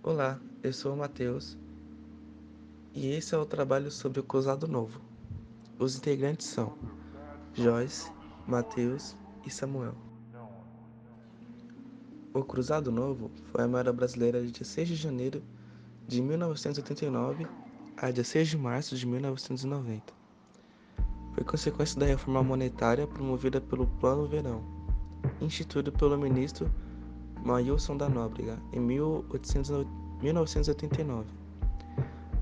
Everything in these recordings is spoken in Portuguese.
Olá, eu sou o Matheus e esse é o trabalho sobre o Cruzado Novo. Os integrantes são Joyce, Matheus e Samuel. O Cruzado Novo foi a moeda brasileira de 16 de janeiro de 1989 a 16 de março de 1990. Foi consequência da reforma monetária promovida pelo Plano Verão, instituído pelo ministro Mailson da Nóbrega em 1989.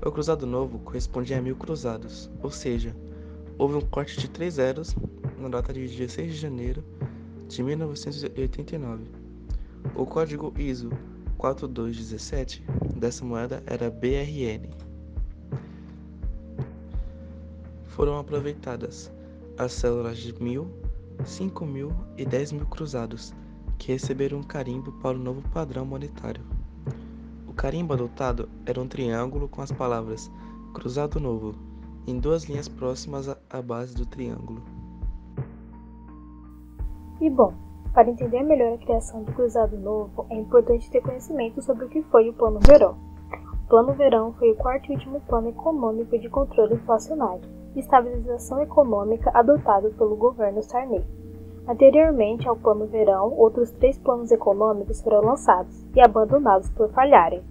O Cruzado Novo correspondia a 1000 cruzados, ou seja, houve um corte de 3 zeros na data de 16 de janeiro de 1989. O código ISO 4217 dessa moeda era BRN. Foram aproveitadas as células de 1000, 5000 e 10.000 cruzados, que receberam um carimbo para o novo padrão monetário. O carimbo adotado era um triângulo com as palavras Cruzado Novo, em 2 linhas próximas à base do triângulo. E bom, para entender melhor a criação do Cruzado Novo, é importante ter conhecimento sobre o que foi o Plano Verão. O Plano Verão foi o quarto e último plano econômico de controle inflacionário e estabilização econômica adotado pelo governo Sarney. Anteriormente ao Plano Verão, outros 3 planos econômicos foram lançados e abandonados por falharem.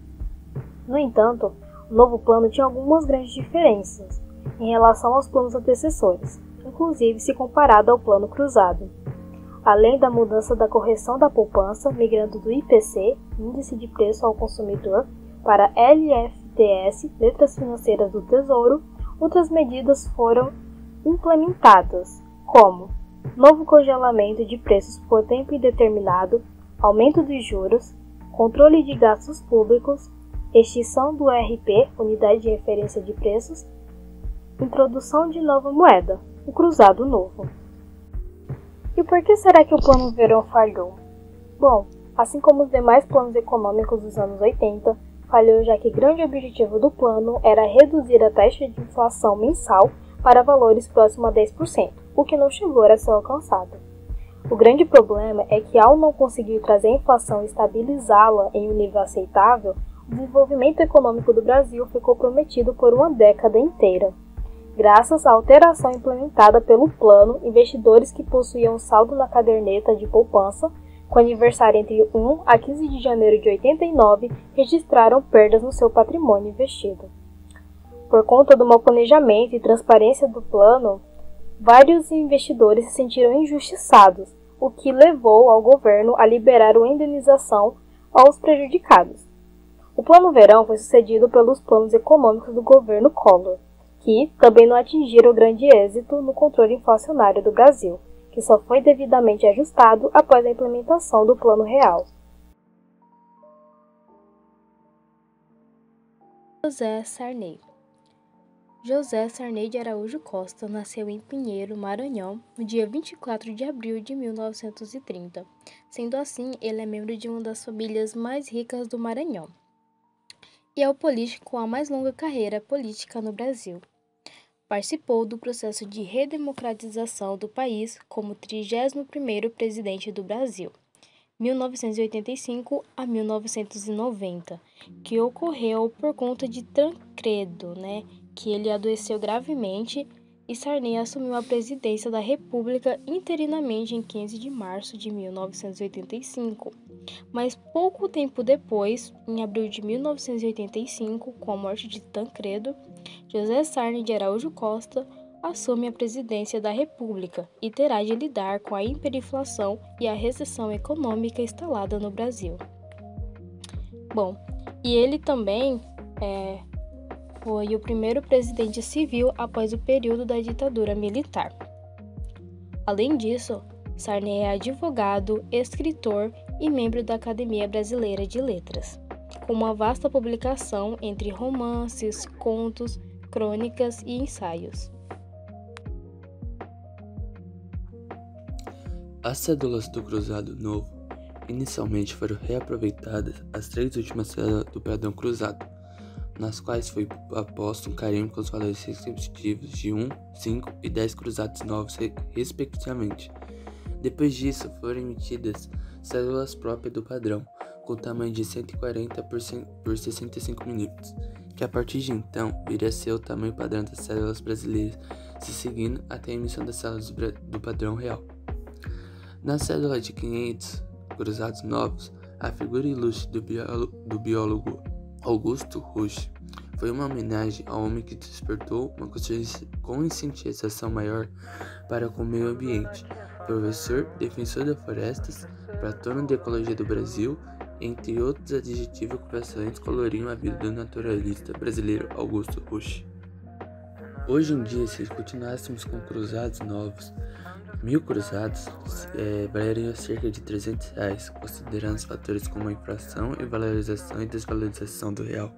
No entanto, o novo plano tinha algumas grandes diferenças em relação aos planos antecessores, inclusive se comparado ao Plano Cruzado. Além da mudança da correção da poupança, migrando do IPC, Índice de Preço ao Consumidor, para LFTS, Letras Financeiras do Tesouro, outras medidas foram implementadas, como novo congelamento de preços por tempo indeterminado, aumento dos juros, controle de gastos públicos, extinção do RP, Unidade de Referência de Preços, introdução de nova moeda, o Cruzado Novo. E por que será que o Plano Verão falhou? Bom, assim como os demais planos econômicos dos anos 80, falhou já que o grande objetivo do plano era reduzir a taxa de inflação mensal para valores próximos a 10%, o que não chegou a ser alcançado. O grande problema é que, ao não conseguir trazer a inflação e estabilizá-la em um nível aceitável, o desenvolvimento econômico do Brasil foi comprometido por uma década inteira. Graças à alteração implementada pelo plano, investidores que possuíam saldo na caderneta de poupança, com aniversário entre 1 a 15 de janeiro de 89, registraram perdas no seu patrimônio investido. Por conta do mau planejamento e transparência do plano, vários investidores se sentiram injustiçados, o que levou ao governo a liberar uma indenização aos prejudicados. O Plano Verão foi sucedido pelos planos econômicos do governo Collor, que também não atingiram grande êxito no controle inflacionário do Brasil, que só foi devidamente ajustado após a implementação do Plano Real. José Sarney. José Sarney de Araújo Costa nasceu em Pinheiro, Maranhão, no dia 24 de abril de 1930. Sendo assim, ele é membro de uma das famílias mais ricas do Maranhão. E é o político com a mais longa carreira política no Brasil. Participou do processo de redemocratização do país como 31º presidente do Brasil, 1985 a 1990, que ocorreu por conta de Tancredo, que ele adoeceu gravemente e Sarney assumiu a presidência da República interinamente em 15 de março de 1985. Mas pouco tempo depois, em abril de 1985, com a morte de Tancredo, José Sarney de Araújo Costa assume a presidência da República e terá de lidar com a hiperinflação e a recessão econômica instalada no Brasil. Bom, e ele também foi o primeiro presidente civil após o período da ditadura militar. Além disso, Sarney é advogado, escritor e membro da Academia Brasileira de Letras, com uma vasta publicação entre romances, contos, crônicas e ensaios. As cédulas do Cruzado Novo inicialmente foram reaproveitadas as 3 últimas cédulas do padrão cruzado, nas quais foi aposto um carimbo com os valores respectivos de 1, 5 e 10 cruzados novos, respectivamente. Depois disso, foram emitidas cédulas próprias do padrão, com tamanho de 140 por 65 mm, que a partir de então viria a ser o tamanho padrão das células brasileiras, se seguindo até a emissão das células do padrão real. Na célula de 500 cruzados novos, a figura ilustre do biólogo Augusto Rush foi uma homenagem ao homem que despertou uma conscientização maior para com o meio ambiente, professor, defensor das florestas, patrono da ecologia do Brasil, entre outros adjetivos e ocupações, coloriam a vida do naturalista brasileiro Augusto Rush. Hoje em dia, se continuássemos com cruzados novos, 1000 cruzados valeriam cerca de R$300, considerando os fatores como a inflação e valorização e desvalorização do real.